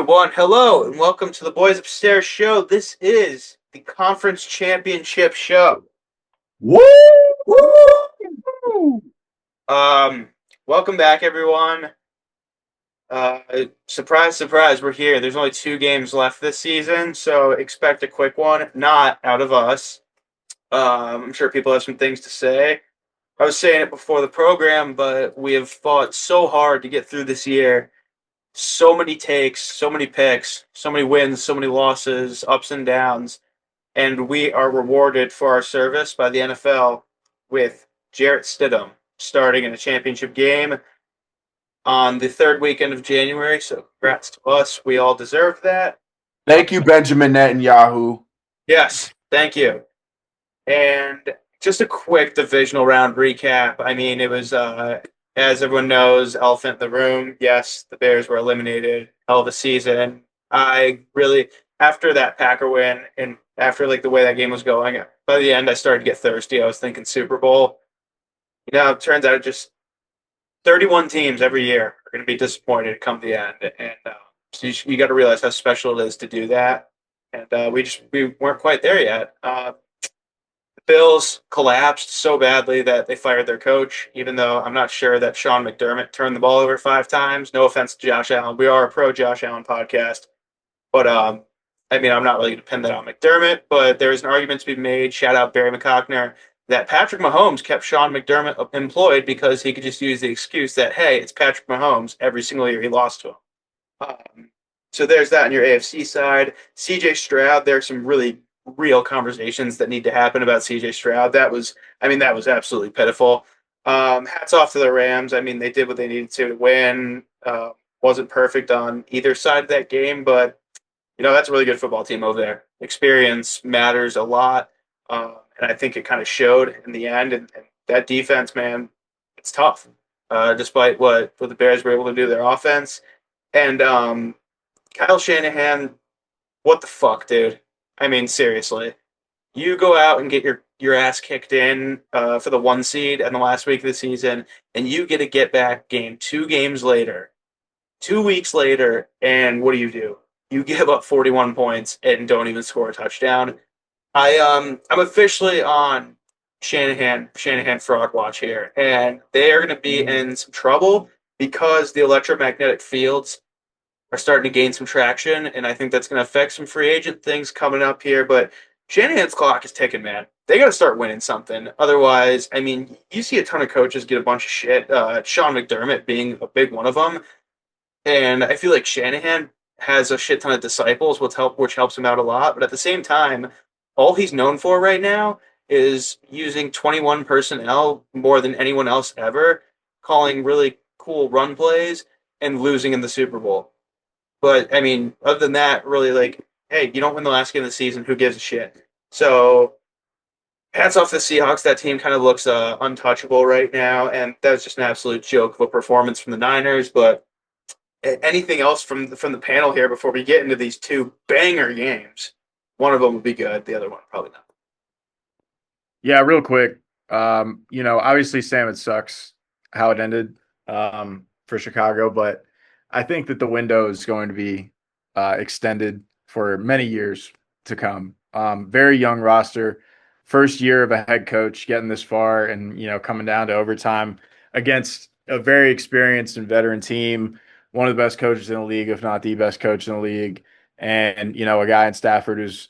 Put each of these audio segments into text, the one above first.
One, hello, and welcome to the Boys Upstairs show. This is the conference championship show. Woo! Woo! Um, Welcome back, everyone. Surprise, surprise, we're here. There's only 2 games left this season, so expect a quick one. Not out of us. I'm sure people have some things to say. I was saying it before the program, but we have fought so hard to get through this year. So many takes, so many picks, so many wins, so many losses, ups and downs. And we are rewarded for our service by the NFL with Jarrett Stidham starting in a championship game on the third weekend of January. So congrats to us. We all deserve that. Thank you, Benjamin Netanyahu. Yes, thank you. And just a quick divisional round recap. I mean, it was, as everyone knows, elephant in the room. Yes, the Bears were eliminated. Hell of a season. I really, after that Packer win and after like the way that game was going, by the end I started to get thirsty. I was thinking Super Bowl. It turns out just 31 teams every year are going to be disappointed come the end, and so you got to realize how special it is to do that. And we weren't quite there yet. Bills collapsed so badly that they fired their coach, even though I'm not sure that Sean McDermott turned the ball over 5 times. No offense to Josh Allen. We are a pro Josh Allen podcast. But I mean, I'm not really going to pin that on McDermott, but there's an argument to be made. Shout out Barry McCockner that Patrick Mahomes kept Sean McDermott employed because he could just use the excuse that, hey, it's Patrick Mahomes every single year he lost to him. So there's that on your AFC side. CJ Stroud, there's some really real conversations that need to happen about CJ Stroud. That was absolutely pitiful. Hats off to the Rams. I mean, they did what they needed to win. Wasn't perfect on either side of that game, but that's a really good football team over there. Experience matters a lot, and I think it kind of showed in the end. And that defense, man, it's tough, despite what the Bears were able to do to their offense. And Kyle Shanahan, what the fuck, dude? I mean, seriously, you go out and get your ass kicked in for the 1 seed in the last week of the season, and you get a get back game 2 games later, 2 weeks later, and what do? You give up 41 points and don't even score a touchdown. I'm officially on Shanahan frog watch here, and they are going to be in some trouble because the electromagnetic fields are starting to gain some traction, and I think that's going to affect some free agent things coming up here. But Shanahan's clock is ticking, man. They got to start winning something. Otherwise, I mean, you see a ton of coaches get a bunch of shit. Sean McDermott being a big one of them, and I feel like Shanahan has a shit ton of disciples, which helps him out a lot. But at the same time, all he's known for right now is using 21 personnel more than anyone else ever, calling really cool run plays and losing in the Super Bowl. But I mean, other than that, really, like, hey, you don't win the last game of the season. Who gives a shit? So hats off the Seahawks. That team kind of looks untouchable right now, and that was just an absolute joke of a performance from the Niners. But anything else from the panel here before we get into these 2 banger games? One of them would be good. The other one probably not. Yeah, real quick. Obviously, Sam, it sucks how it ended for Chicago, but I think that the window is going to be extended for many years to come. Very young roster, first year of a head coach getting this far, and coming down to overtime against a very experienced and veteran team, one of the best coaches in the league, if not the best coach in the league, and a guy in Stafford who's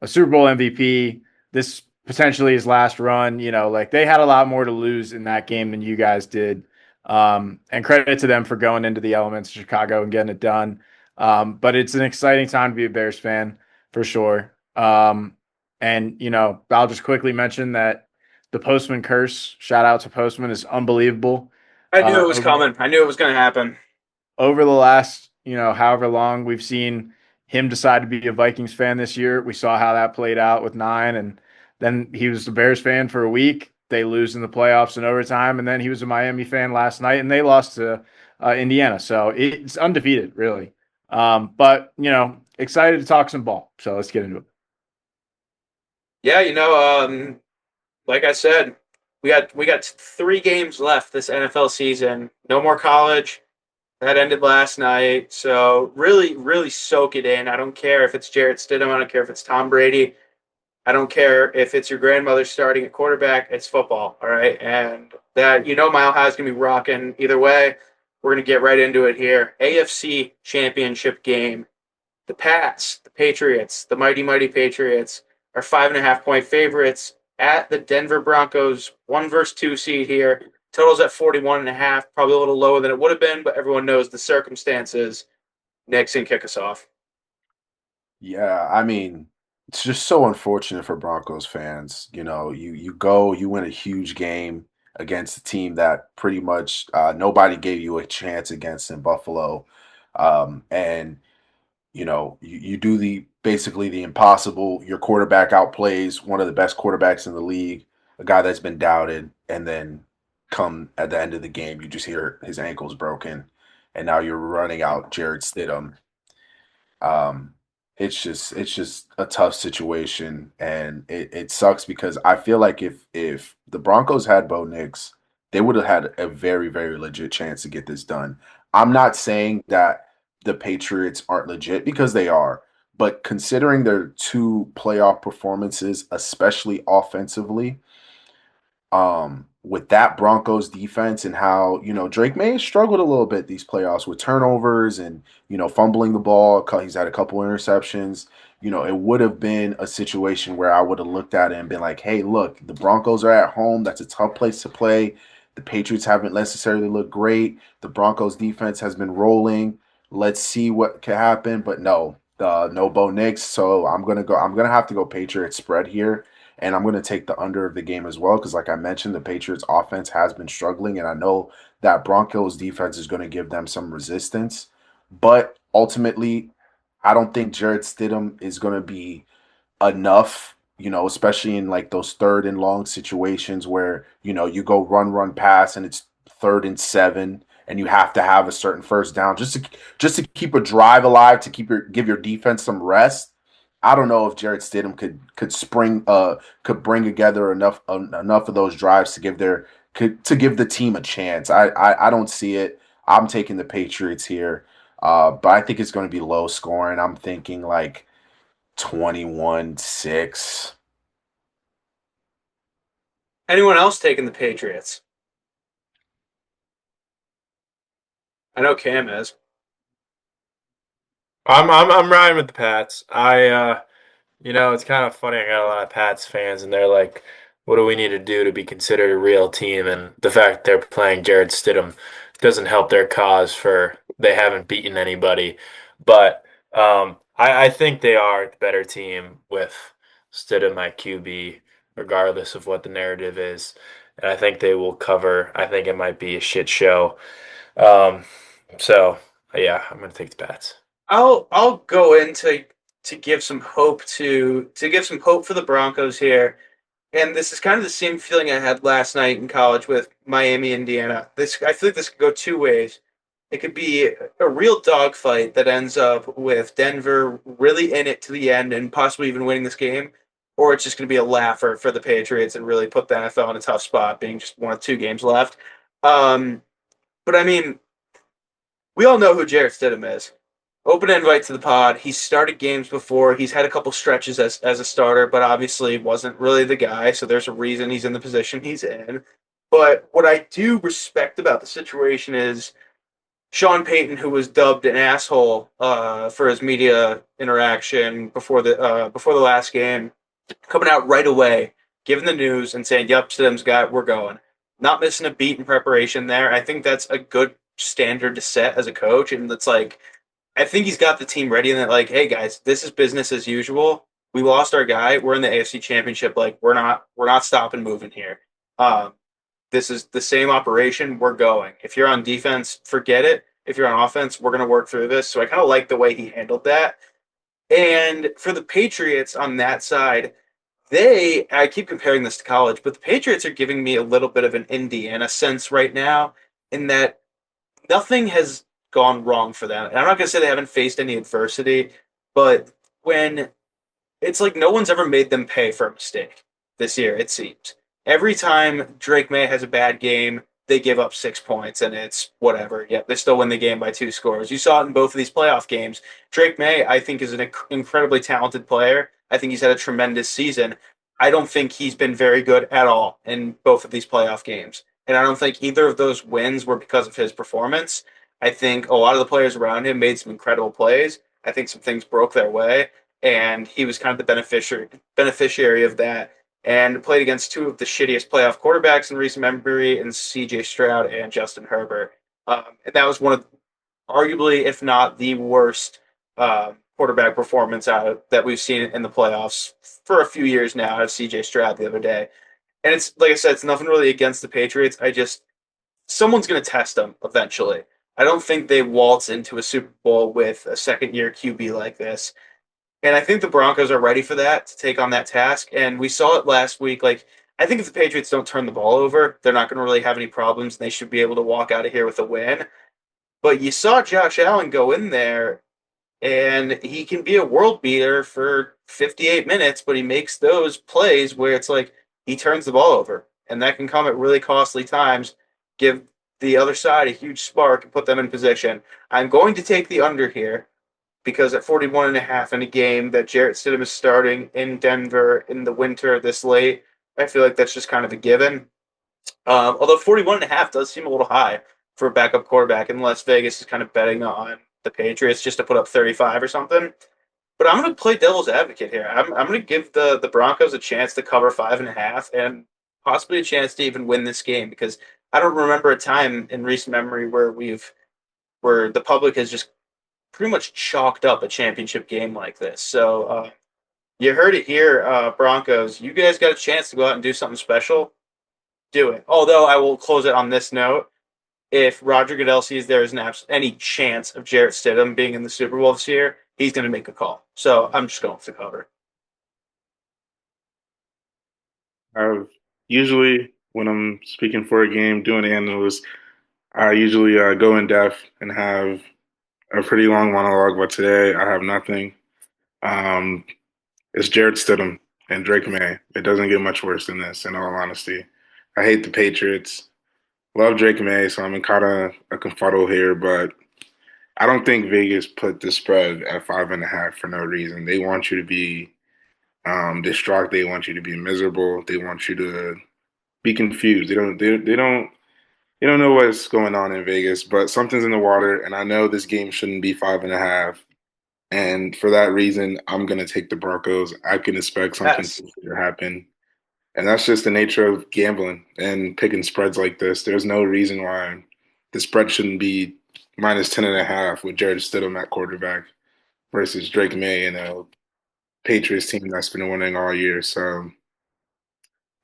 a Super Bowl MVP. This potentially his last run. Like they had a lot more to lose in that game than you guys did. And credit to them for going into the elements of Chicago and getting it done. But it's an exciting time to be a Bears fan for sure. I'll just quickly mention that the Postman curse, shout out to Postman, is unbelievable. I knew it was coming. I knew it was going to happen. Over the last, however long we've seen him decide to be a Vikings fan this year. We saw how that played out with 9, and then he was the Bears fan for a week. They lose in the playoffs in overtime, and then he was a Miami fan last night, and they lost to Indiana. So it's undefeated, really. But excited to talk some ball. So let's get into it. Yeah, like I said, we got 3 games left this NFL season. No more college. That ended last night. So really, really soak it in. I don't care if it's Jarrett Stidham. I don't care if it's Tom Brady. I don't care if it's your grandmother starting at quarterback. It's football, all right? And that Mile High is going to be rocking either way. We're going to get right into it here. AFC Championship game. The Pats, the Patriots, the mighty, mighty Patriots are 5.5 point favorites at the Denver Broncos, 1 versus 2 seed here. Totals at 41.5, probably a little lower than it would have been, but everyone knows the circumstances. Nixon, kick us off. Yeah, I mean, it's just so unfortunate for Broncos fans. You win a huge game against a team that pretty much nobody gave you a chance against in Buffalo. And you do the basically the impossible. Your quarterback outplays one of the best quarterbacks in the league, a guy that's been doubted, and then come at the end of the game, you just hear his ankle's broken, and now you're running out Jarrett Stidham. um, it's just a tough situation, and it sucks because I feel like if the Broncos had Bo Nix, they would have had a very, very legit chance to get this done. I'm not saying that the Patriots aren't legit because they are, but considering their two playoff performances, especially offensively, with that Broncos defense and how, Drake May has struggled a little bit these playoffs with turnovers and, fumbling the ball. He's had a couple interceptions. It would have been a situation where I would have looked at it and been like, hey, look, the Broncos are at home. That's a tough place to play. The Patriots haven't necessarily looked great. The Broncos defense has been rolling. Let's see what can happen. But no, no Bo Nix. So I'm gonna have to go Patriots spread here, and I'm going to take the under of the game as well because, like I mentioned, the Patriots offense has been struggling, and I know that Broncos defense is going to give them some resistance. But ultimately, I don't think Jarrett Stidham is going to be enough, especially in like those third and long situations where, you go run, pass, and it's 3rd and 7, and you have to have a certain first down just to keep a drive alive, to give your defense some rest. I don't know if Jarrett Stidham could bring together enough of those drives to give the team a chance. I don't see it. I'm taking the Patriots here, but I think it's going to be low scoring. I'm thinking like 21-6. Anyone else taking the Patriots? I know Cam is. I'm riding with the Pats. It's kind of funny. I got a lot of Pats fans, and they're like, "What do we need to do to be considered a real team?" And the fact they're playing Jarrett Stidham doesn't help their cause. For they haven't beaten anybody, but I think they are the better team with Stidham at QB, regardless of what the narrative is. And I think they will cover. I think it might be a shit show. Um, so yeah, I'm gonna take the Pats. I'll go in to give some hope to give some hope for the Broncos here. And this is kind of the same feeling I had last night in college with Miami, Indiana. I feel like this could go two ways. It could be a real dogfight that ends up with Denver really in it to the end and possibly even winning this game, or it's just going to be a laugher for the Patriots and really put the NFL in a tough spot, being just one of 2 games left. Um, but I mean, we all know who Jarrett Stidham is. Open invite to the pod. He's started games before. He's had a couple stretches as a starter, but obviously wasn't really the guy. So there's a reason he's in the position he's in. But what I do respect about the situation is Sean Payton, who was dubbed an asshole for his media interaction before the last game, coming out right away, giving the news and saying, "Yep, Stidham's got. We're going." Not missing a beat in preparation there. I think that's a good standard to set as a coach, and it's like I think he's got the team ready and that like, hey guys, this is business as usual. We lost our guy. We're in the AFC Championship. Like we're not stopping moving here. Um, this is the same operation. We're going. If you're on defense, forget it. If you're on offense, we're gonna work through this. So I kind of like the way he handled that. And for the Patriots on that side, I keep comparing this to college, but the Patriots are giving me a little bit of an Indiana sense right now in that nothing has gone wrong for them. And I'm not going to say they haven't faced any adversity, but when it's like no one's ever made them pay for a mistake this year, it seems. Every time Drake May has a bad game, they give up 6 points and it's whatever. Yeah, they still win the game by 2 scores. You saw it in both of these playoff games. Drake May, I think, is an incredibly talented player. I think he's had a tremendous season. I don't think he's been very good at all in both of these playoff games. And I don't think either of those wins were because of his performance. I think a lot of the players around him made some incredible plays. I think some things broke their way, and he was kind of the beneficiary of that, and played against two of the shittiest playoff quarterbacks in recent memory, in C.J. Stroud and Justin Herbert. And that was one of, arguably, if not the worst quarterback performance that we've seen in the playoffs for a few years now out of C.J. Stroud the other day. And it's like I said, it's nothing really against the Patriots. Someone's going to test them eventually. I don't think they waltz into a Super Bowl with a second-year QB like this. And I think the Broncos are ready for that, to take on that task. And we saw it last week. Like, I think if the Patriots don't turn the ball over, they're not going to really have any problems, and they should be able to walk out of here with a win. But you saw Josh Allen go in there, and he can be a world beater for 58 minutes, but he makes those plays where it's like he turns the ball over. And that can come at really costly times, give the other side a huge spark, and put them in position. I'm going to take the under here, because at 41.5 in a game that Jarrett Stidham is starting in Denver in the winter this late, I feel like that's just kind of a given. Although 41.5 does seem a little high for a backup quarterback, unless Vegas is kind of betting on the Patriots just to put up 35 or something. But I'm going to play devil's advocate here. I'm going to give the Broncos a chance to cover 5.5 and possibly a chance to even win this game, because I don't remember a time in recent memory where the public has just pretty much chalked up a championship game like this. So you heard it here, Broncos. You guys got a chance to go out and do something special. Do it. Although I will close it on this note. If Roger Goodell sees there is any chance of Jarrett Stidham being in the Super Bowl this year, he's going to make a call. So I'm just going to cover. I've usually, when I'm speaking for a game, doing analysis, I usually go in depth and have a pretty long monologue. But today, I have nothing. Um, it's Jarrett Stidham and Drake May. It doesn't get much worse than this, in all honesty. I hate the Patriots. Love Drake May, so I'm in kind of a confuddle here, but I don't think Vegas put the spread at 5.5 for no reason. They want you to be distraught. They want you to be miserable. They want you to be confused. They don't know what's going on in Vegas, but something's in the water, and I know this game shouldn't be 5.5. And for that reason, I'm gonna take the Broncos. I can expect something to happen. And that's just the nature of gambling and picking spreads like this. There's no reason why the spread shouldn't be minus 10.5 with Jarrett Stidham at quarterback versus Drake May and a Patriots team that's been winning all year. So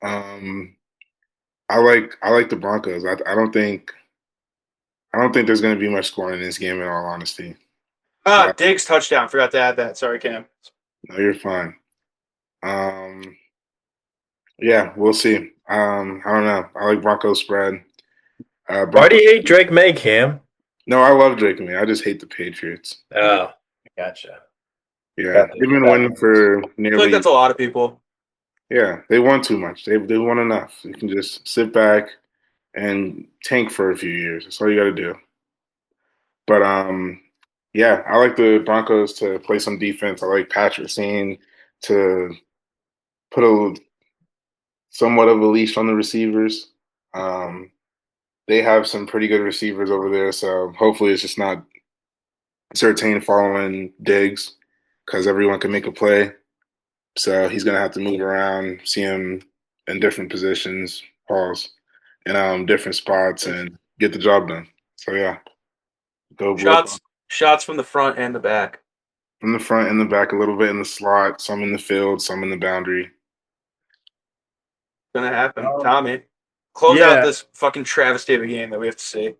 um, I like the Broncos. I don't think there's going to be much scoring in this game in all honesty. Diggs touchdown. Forgot to add that. Sorry, Cam. No, you're fine. Um, yeah, we'll see. I don't know. I like Broncos spread. Why do you hate Drake May, Cam? No, I love Drake May. I just hate the Patriots. Oh, gotcha. Yeah, they've been winning for I feel nearly. like that's a lot of people. Yeah, they won too much. They won enough. You can just sit back and tank for a few years. That's all you got to do. But yeah, I like the Broncos to play some defense. I like Patrick Sane to put a somewhat of a leash on the receivers. Um, they have some pretty good receivers over there, so hopefully it's just not Surtain following Diggs because everyone can make a play. So he's gonna have to move around, see him in different positions, pause, and different spots, and get the job done. So yeah, go blue Shots from the front and the back. from the front and the back, a little bit in the slot, some in the field, some in the boundary. Gonna happen. Tommy, close out Yeah. this fucking travesty of a game that we have to see.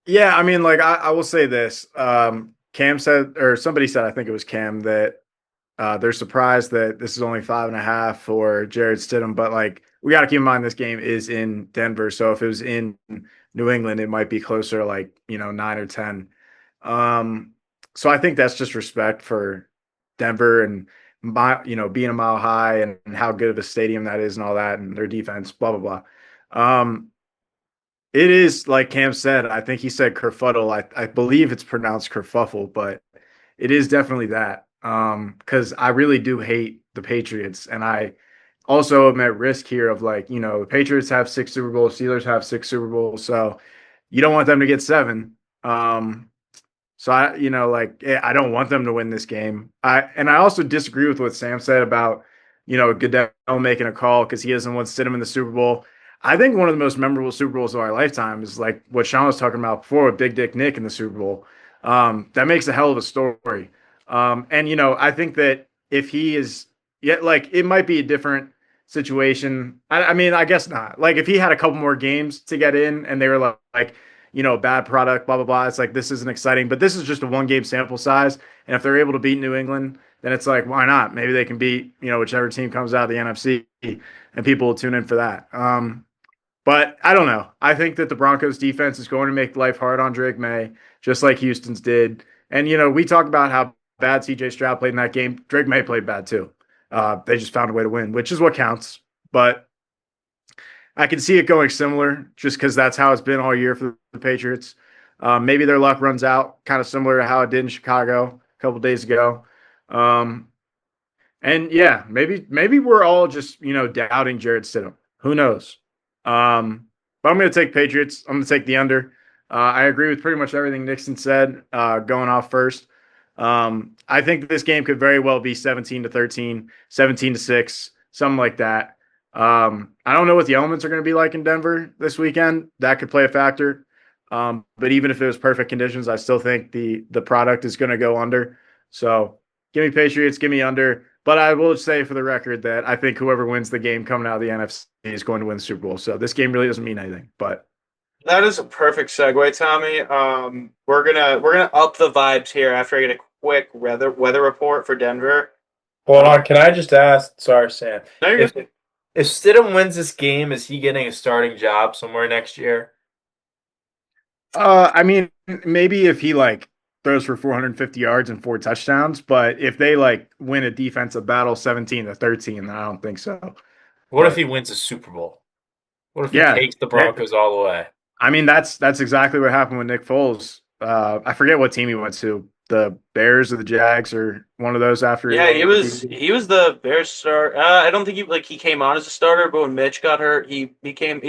Yeah, I mean, like I will say this. Cam said, or somebody said, I think it was Cam, that they're surprised that this is only 5.5 for Jarrett Stidham. But like, we got to keep in mind this game is in Denver, so if it was in New England, it might be closer to like 9 or 10. So I think that's just respect for Denver and being a mile high and how good of a stadium that is and all that and their defense, blah blah blah. It is like Cam said. I think he said kerfuddle. I believe it's pronounced kerfuffle, but it is definitely that. Because I really do hate the Patriots, and I also am at risk here of like, the Patriots have 6 Super Bowls, Steelers have 6 Super Bowls, so you don't want them to get 7. So I don't want them to win this game. I also disagree with what Sam said about, Goodell making a call because he doesn't want Stidham in the Super Bowl. I think one of the most memorable Super Bowls of our lifetime is like what Sean was talking about before with Big Dick Nick in the Super Bowl. That makes a hell of a story. And I think that if he is yet like it might be a different situation. I mean, I guess not. Like if he had a couple more games to get in and they were like bad product, blah, blah, blah. It's like, this isn't exciting, but this is just a 1 game sample size. And if they're able to beat New England, then it's like, why not? Maybe they can beat, whichever team comes out of the NFC and people will tune in for that. But I don't know. I think that the Broncos defense is going to make life hard on Drake May, just like Houston's did. And, we talk about how bad CJ Stroud played in that game. Drake May played bad too. They just found a way to win, which is what counts. But I can see it going similar just because that's how it's been all year for the Patriots. Maybe their luck runs out, kind of similar to how it did in Chicago a couple days ago. And yeah, maybe we're all just doubting Jarrett Stidham. Who knows? But I'm going to take Patriots. I'm going to take the under. I agree with pretty much everything Nixon said. Going off first, I think this game could very well be 17-13, 17-6, something like that. I don't know what the elements are going to be like in Denver this weekend. That could play a factor. But even if it was perfect conditions, I still think the product is going to go under. So give me Patriots, give me under. But I will say for the record that I think whoever wins the game coming out of the NFC is going to win the Super Bowl. So this game really doesn't mean anything. But that is a perfect segue, Tommy. We're gonna up the vibes here after I get a quick weather report for Denver. Hold on, can I just ask? Sorry, Sam. No, you're If good. if Stidham wins this game, is he getting a starting job somewhere next year? I mean, maybe if he like throws for 450 yards and 4 touchdowns, but if they like win a defensive battle 17-13, then I don't think so. What if But he wins a Super Bowl? What if he yeah, takes the Broncos all the way? I mean that's exactly what happened with Nick Foles. I forget what team he went to, the Bears or the Jags or one of those after Yeah, he was the Bears star. I don't think he came on as a starter, but when Mitch got hurt, he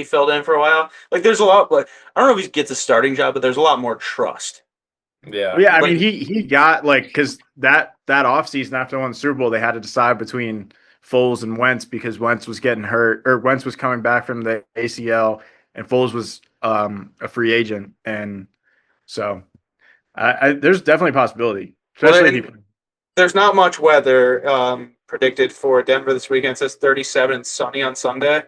filled in for a while. Like there's a lot, but I don't know if he gets a starting job, but there's a lot more trust. Yeah. Yeah, I Like mean he got like because that offseason after they won the Super Bowl, they had to decide between Foles and Wentz because Wentz was getting hurt or Wentz was coming back from the ACL and Foles was a free agent, and so there's definitely a possibility, well, especially if and he. there's not much weather predicted for Denver this weekend. It says 37 and sunny on Sunday.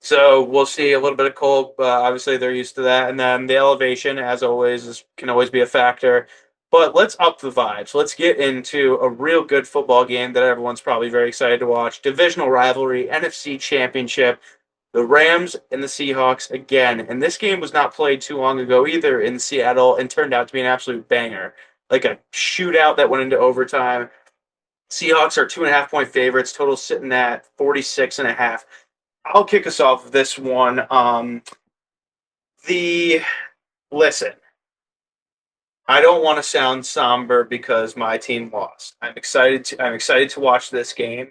So we'll see a little bit of cold, but obviously they're used to that. And then the elevation, as always, can always be a factor. But let's up the vibes. Let's get into a real good football game that everyone's probably very excited to watch. Divisional rivalry, NFC Championship, the Rams and the Seahawks again. And this game was not played too long ago either in Seattle and turned out to be an absolute banger. Like a shootout that went into overtime. Seahawks are 2.5 point favorites, total sitting at 46.5. I'll kick us off with this one. The listen, I don't want to sound somber because my team lost. I'm excited to watch this game,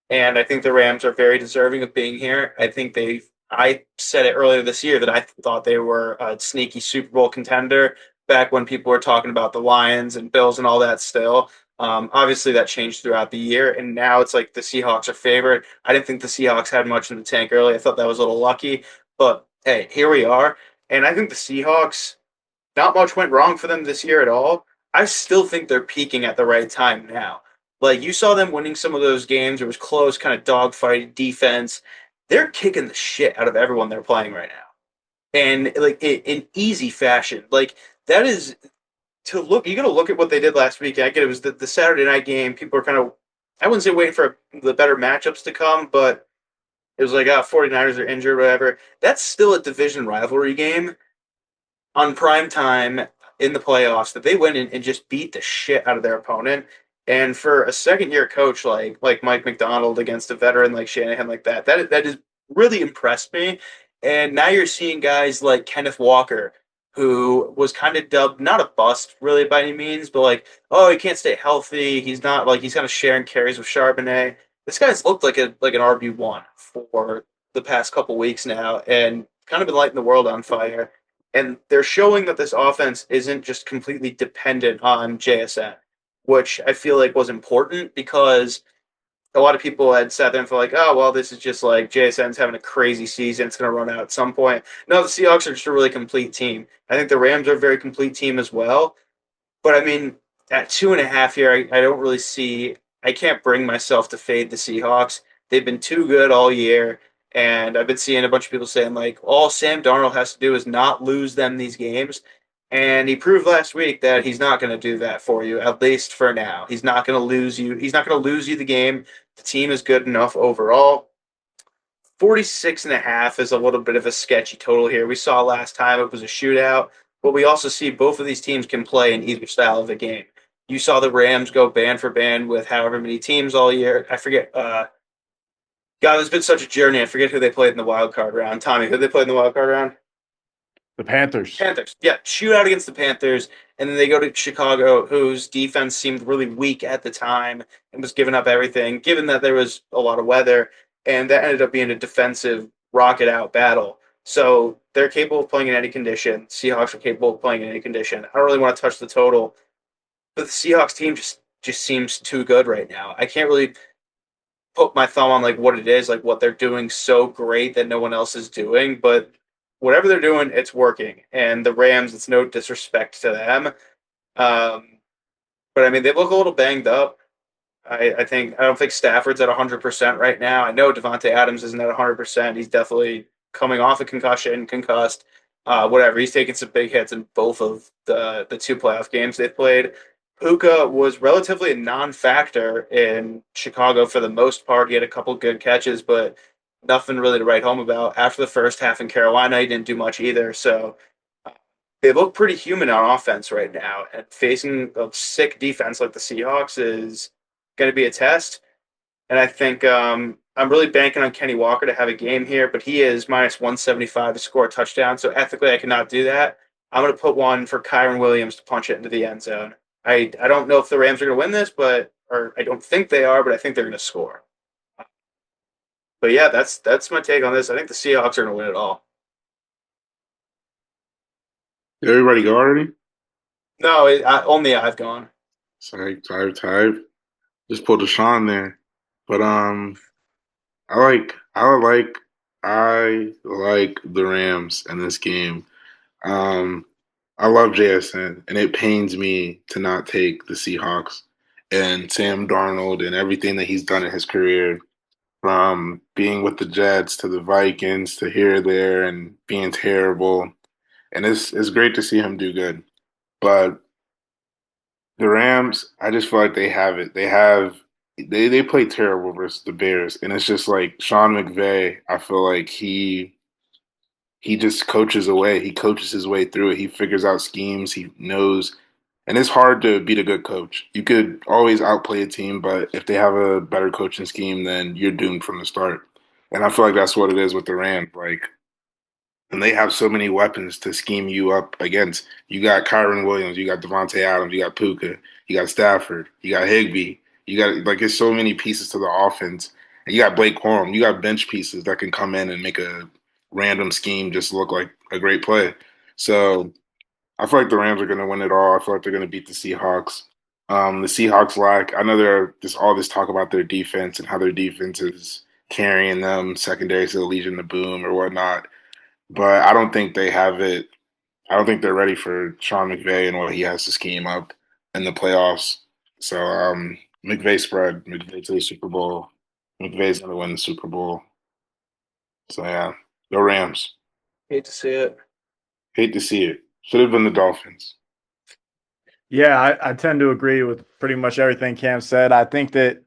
and I think the Rams are very deserving of being here. I said it earlier this year that I thought they were a sneaky Super Bowl contender back when people were talking about the Lions and Bills and all that still. Obviously, that changed throughout the year, and now it's like the Seahawks are favored. I didn't think the Seahawks had much in the tank early. I thought that was a little lucky, but hey, here we are. And I think the Seahawks, not much went wrong for them this year at all. I still think they're peaking at the right time now. Like you saw them winning some of those games. It was close, kind of dogfight defense. They're kicking the shit out of everyone they're playing right now, and like in easy fashion. Like that is to look. You got to look at what they did last week. I get it was the Saturday night game. People are kind of, I wouldn't say waiting for the better matchups to come, but it was like 49ers are injured, whatever. That's still a division rivalry game on prime time in the playoffs that they went in and just beat the shit out of their opponent. And for a second year coach like Mike McDonald against a veteran like Shanahan like that has really impressed me. And now you're seeing guys like Kenneth Walker, who was kind of dubbed not a bust really by any means, but like, oh, he can't stay healthy. He's not like he's kind of sharing carries with Charbonnet. This guy's looked like an RB1 for the past couple weeks now, and kind of been lighting the world on fire. And they're showing that this offense isn't just completely dependent on JSN, which I feel like was important because a lot of people had sat there and felt like, oh, well, this is just like JSN's having a crazy season. It's going to run out at some point. No, the Seahawks are just a really complete team. I think the Rams are a very complete team as well. But I mean, at 2.5 here, I don't really see, I can't bring myself to fade the Seahawks. They've been too good all year. And I've been seeing a bunch of people saying, like, all Sam Darnold has to do is not lose them these games. And he proved last week that he's not going to do that for you, at least for now. He's not going to lose you. He's not going to lose you the game. The team is good enough overall. 46.5 is a little bit of a sketchy total here. We saw last time it was a shootout, but we also see both of these teams can play in either style of a game. You saw the Rams go band for band with however many teams all year. I forget. God, it's been such a journey. I forget who they played in the wild card round. Tommy, who they played in the wild card round? The Panthers. Panthers. Yeah, shootout against the Panthers. And then they go to Chicago, whose defense seemed really weak at the time and was giving up everything, given that there was a lot of weather. And that ended up being a defensive rocket out battle. So they're capable of playing in any condition. Seahawks are capable of playing in any condition. I don't really want to touch the total, but the Seahawks team just seems too good right now. I can't really put my thumb on like what it is, like what they're doing so great that no one else is doing, but whatever they're doing, it's working. And the Rams, it's no disrespect to them. But I mean, they look a little banged up. I don't think Stafford's at 100% right now. I know Devontae Adams isn't at 100%. He's definitely coming off a concussion, concussed. Whatever. He's taken some big hits in both of the two playoff games they've played. Puka was relatively a non-factor in Chicago for the most part. He had a couple good catches, but nothing really to write home about. After the first half in Carolina, he didn't do much either. So they look pretty human on offense right now. And facing a sick defense like the Seahawks is going to be a test. And I think I'm really banking on Kenny Walker to have a game here, but he is minus 175 to score a touchdown. So ethically, I cannot do that. I'm going to put one for Kyron Williams to punch it into the end zone. I don't know if the Rams are going to win this, or I don't think they are, but I think they're going to score. But yeah, that's my take on this. I think the Seahawks are going to win it all. Did everybody go already? No, only I've gone. Sorry, type. Just pulled a Sean there. But I like the Rams in this game. I love JSN, and it pains me to not take the Seahawks and Sam Darnold and everything that he's done in his career, from being with the Jets to the Vikings to here, there, and being terrible. And it's great to see him do good. But the Rams, I just feel like they have it. They play terrible versus the Bears, and it's just like Sean McVay. I feel like he just coaches away. He coaches his way through it. He figures out schemes. He knows, and it's hard to beat a good coach. You could always outplay a team, but if they have a better coaching scheme, then you're doomed from the start. And I feel like that's what it is with the Rams. Like, and they have so many weapons to scheme you up against. You got Kyron Williams, you got Devontae Adams, you got Puka, you got Stafford, you got Higbee, you got like there's so many pieces to the offense. And you got Blake Corum, you got bench pieces that can come in and make a random scheme just look like a great play. So I feel like the Rams are going to win it all. I feel like they're going to beat the Seahawks. The Seahawks I know there's all this talk about their defense and how their defense is carrying them secondary to the Legion of Boom or whatnot. But I don't think they have it. I don't think they're ready for Sean McVay and what he has to scheme up in the playoffs. So McVay spread, McVay to the Super Bowl. McVay's going to win the Super Bowl. So yeah, go Rams. Hate to see it. Hate to see it. Should have been the Dolphins. Yeah, I tend to agree with pretty much everything Cam said. I think that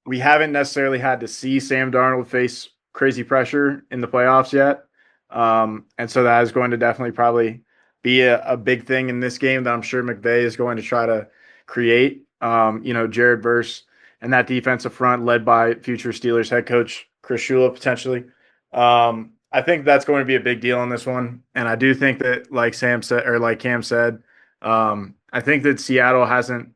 we haven't necessarily had to see Sam Darnold face crazy pressure in the playoffs yet. And so that is going to definitely probably be a big thing in this game that I'm sure McVay is going to try to create. Jared Verse and that defensive front led by future Steelers head coach Chris Shula potentially. I think that's going to be a big deal in this one. And I do think that, like Sam said, or like Cam said, I think that Seattle hasn't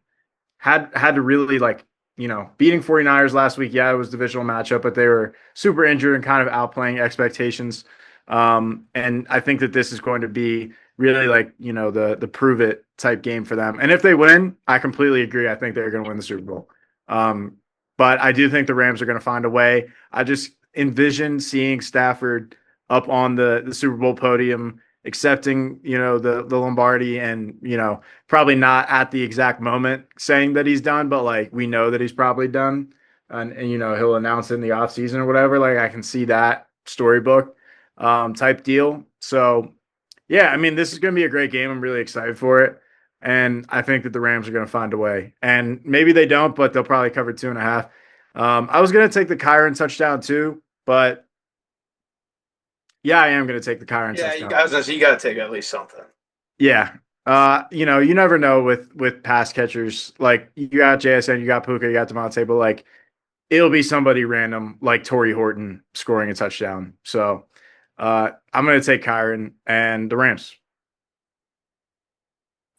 had to really beating 49ers last week. Yeah, it was a divisional matchup, but they were super injured and kind of outplaying expectations. And I think that this is going to be really the prove it type game for them. And if they win, I completely agree. I think they're going to win the Super Bowl. But I do think the Rams are going to find a way. I just envision seeing Stafford up on the Super Bowl podium, accepting, the Lombardi, and, probably not at the exact moment saying that he's done, but like we know that he's probably done. And he'll announce it in the offseason or whatever. Like I can see that storybook type deal. So yeah, I mean, this is going to be a great game. I'm really excited for it. And I think that the Rams are going to find a way. And maybe they don't, but they'll probably cover 2.5. I was going to take the Kyron touchdown too, but yeah, I am going to take the Kyron touchdown. You got to take at least something. Yeah. You never know with pass catchers. Like you got JSN, you got Puka, you got Devontae, but like it'll be somebody random like Torrey Horton scoring a touchdown. So I'm going to take Kyron and the Rams.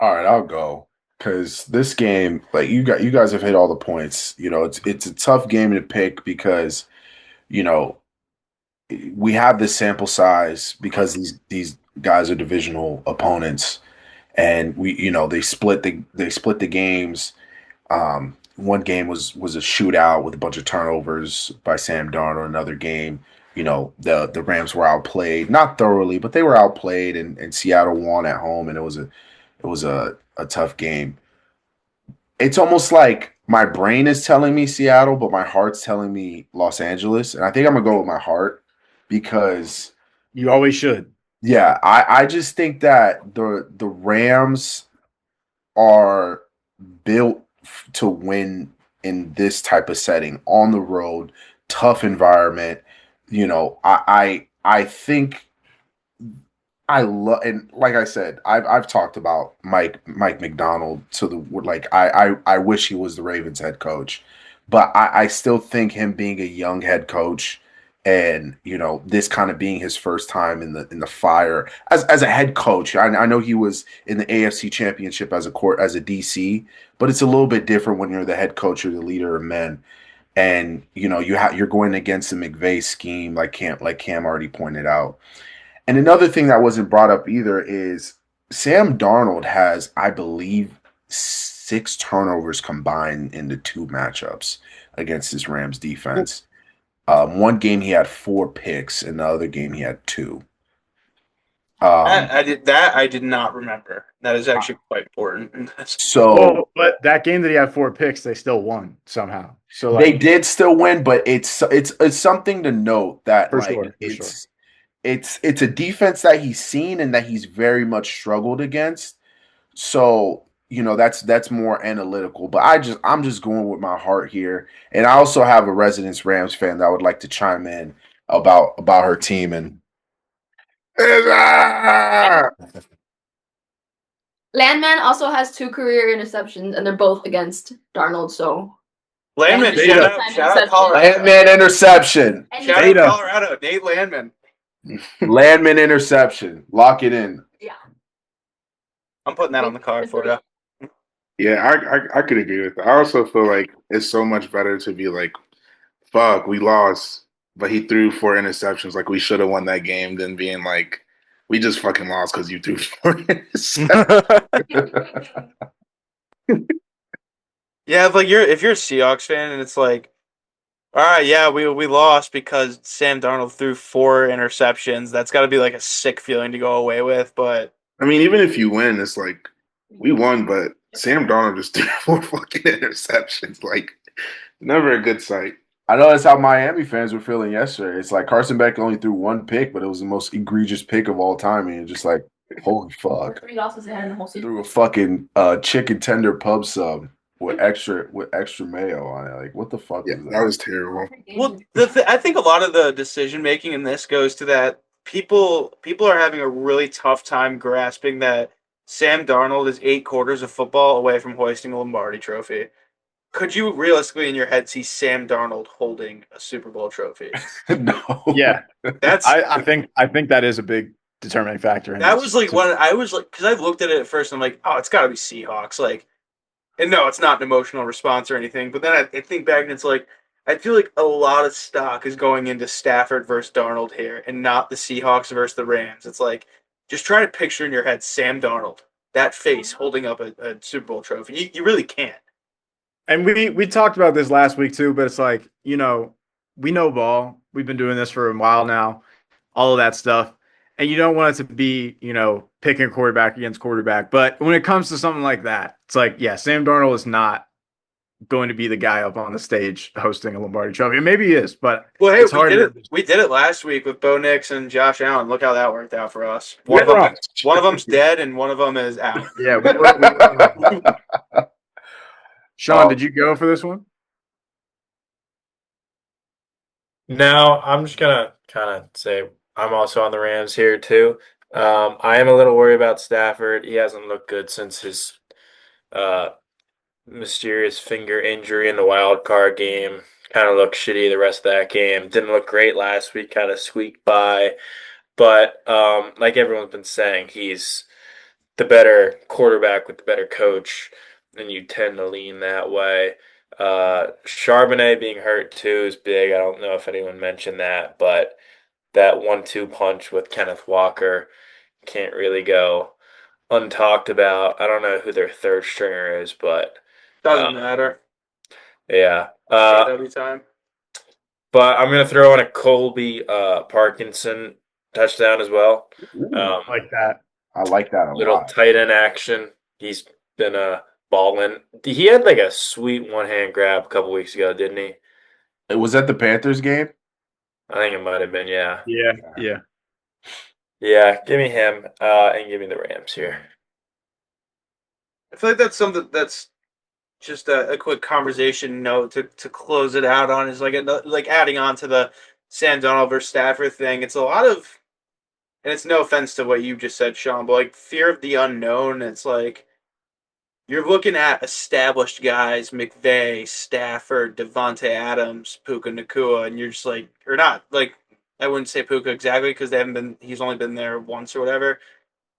All right, I'll go because this game, like you guys have hit all the points. It's a tough game to pick because we have this sample size because these guys are divisional opponents, and they split the games. One game was a shootout with a bunch of turnovers by Sam Darnold. Another game, the Rams were outplayed, not thoroughly, but they were outplayed, and Seattle won at home, and it was a tough game. It's almost like my brain is telling me Seattle, but my heart's telling me Los Angeles, and I think I'm gonna go with my heart because you always should. Yeah, I just think that the Rams are built to win in this type of setting on the road, tough environment. I think I love, and like I said, I've talked about Mike McDonald to the I wish he was the Ravens head coach, but I still think him being a young head coach and this kind of being his first time in the fire as a head coach. I know he was in the AFC Championship as a DC, but it's a little bit different when you're the head coach or the leader of men, and you're going against the McVay scheme like Cam already pointed out. And another thing that wasn't brought up either is Sam Darnold has, I believe, 6 turnovers combined in the 2 matchups against this Rams defense. One game he had 4 picks, and the other game he had 2. I did not remember. That is actually quite important. But that game that he had 4 picks, they still won somehow. So they did still win, but it's something to note that it's a defense that he's seen and that he's very much struggled against. So, that's more analytical, but I'm just going with my heart here. And I also have a resident Rams fan that would like to chime in about her team and Landman also has 2 career interceptions and they're both against Darnold, so Landman, shout out Colorado. Landman interception. Shout out Colorado, Nate Landman. Landman interception. Lock it in. Yeah. I'm putting that on the card for you. Yeah, I could agree with that. I also feel like it's so much better to be like, fuck, we lost, but he threw 4 interceptions. Like, we should have won that game than being like, we just fucking lost because you threw 4 interceptions. Yeah, if you're a Seahawks fan and it's like, all right, yeah, we lost because Sam Darnold threw 4 interceptions. That's got to be like a sick feeling to go away with. But I mean, even if you win, it's like we won, but Sam Darnold just threw 4 fucking interceptions. Like, never a good sight. I know that's how Miami fans were feeling yesterday. It's like Carson Beck only threw 1 pick, but it was the most egregious pick of all time. And you're just like, holy fuck! 3 losses they had in the whole season. Threw a fucking chicken tender pub sub with extra mayo on it. Like, what the fuck? Yeah, that was terrible. Well, I think a lot of the decision making in this goes to that people are having a really tough time grasping that Sam Darnold is 8 quarters of football away from hoisting a Lombardi trophy. could you realistically in your head see Sam Darnold holding a Super Bowl trophy? No. Yeah, That's I think that is a big determining factor. that was like one. I was like, because I looked at it at first, and I'm like, oh, it's got to be Seahawks. Like, and no, it's not an emotional response or anything. But then I think back, and it's like I feel like a lot of stock is going into Stafford versus Darnold here, and not the Seahawks versus the Rams. It's like just try to picture in your head Sam Darnold, that face holding up a Super Bowl trophy. You really can't. And we talked about this last week too, but it's like, we know ball. We've been doing this for a while now, all of that stuff. And you don't want it to be, picking quarterback against quarterback. But when it comes to something like that, it's like, yeah, Sam Darnold is not going to be the guy up on the stage hosting a Lombardi Trophy. And maybe he is, but Well, hey, it's hard. We did it last week with Bo Nix and Josh Allen. Look how that worked out for us. One One of them's dead, and one of them is out. Yeah, we were Sean, did you go for this one? No, I'm just gonna kind of say I'm also on the Rams here too. I am a little worried about Stafford. He hasn't looked good since his uh, mysterious finger injury in the wild card game. Kind of looked shitty the rest of that game. Didn't look great last week. Kind of squeaked by. But like everyone's been saying, he's the better quarterback with the better coach, and you tend to lean that way. Charbonnet being hurt too is big. I don't know if anyone mentioned that, but that 1-2 punch with Kenneth Walker can't really go untalked about. I don't know who their third stringer is, but Doesn't matter. yeah. AW time. But I'm gonna throw in a Colby Parkinson touchdown as well. Like that. I like that a Little lot. tight end action. He's been balling. He had like a sweet one hand grab a couple weeks ago, didn't he? It was at the Panthers game. I think it might have been, yeah. Yeah. Yeah, give me him and give me the Rams here. I feel like that's something that's just a quick conversation note to close it out on is like adding on to the Sam Darnold versus Stafford thing. It's a lot of, and it's no offense to what you just said, Sean, but like fear of the unknown. It's like you're looking at established guys, McVay, Stafford, Devontae Adams, Puka Nakua, and you're just like, or not like I wouldn't say Puka exactly because they haven't been. He's only been there once or whatever.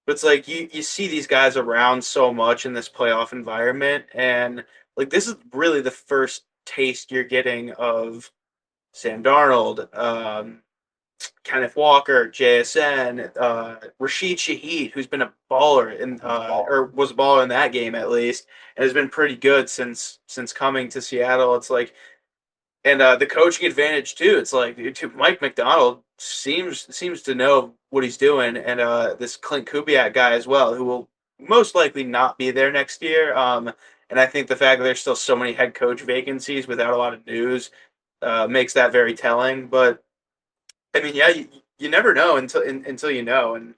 But it's like you see these guys around so much in this playoff environment, and like this is really the first taste you're getting of Sam Darnold, Kenneth Walker, JSN, Rashid Shaheed, who's been a baller in or was a baller in that game at least, and has been pretty good since coming to Seattle. It's like, and the coaching advantage too. It's like Mike McDonald seems to know what he's doing, and this Clint Kubiak guy as well, who will most likely not be there next year. And I think the fact that there's still so many head coach vacancies without a lot of news makes that very telling. But I mean, yeah, you never know until you know, and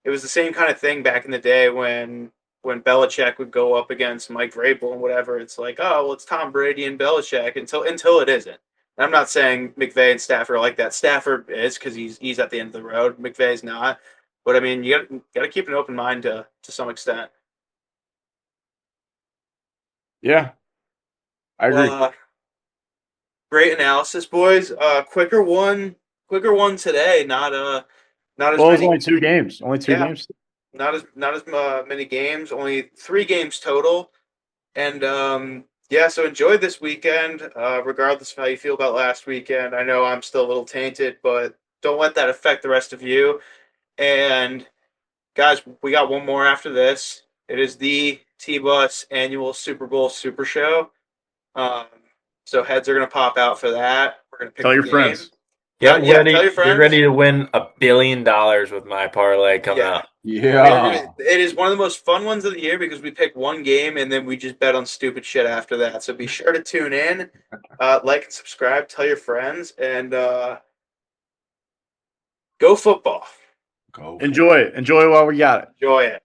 it was the same kind of thing back in the day when Belichick would go up against Mike Vrabel and whatever. It's like, oh, well, it's Tom Brady and Belichick until it isn't. And I'm not saying McVay and Stafford are like that. Stafford is because he's at the end of the road. McVay's not. But I mean, you got to keep an open mind to some extent. Yeah. I agree. Well, great analysis, boys. Quicker one today. Not as Well, it was many. only 2 games. Only two Yeah. games. Not as many games. Only 3 games total. And yeah, so enjoy this weekend, regardless of how you feel about last weekend. I know I'm still a little tainted, but don't let that affect the rest of you. And guys, we got one more after this. It is the T-Bus annual Super Bowl Super Show. Um, so heads are going to pop out for that. We're going to pick Tell the your game. friends. Yeah, Get yeah. ready, Tell your get friends. ready to win $1 billion with my parlay coming Yeah. up. Yeah. It is one of the most fun ones of the year because we pick one game and then we just bet on stupid shit after that. So be sure to tune in, like and subscribe, tell your friends, and go football. Go. Enjoy it. Enjoy while we got it. Enjoy it.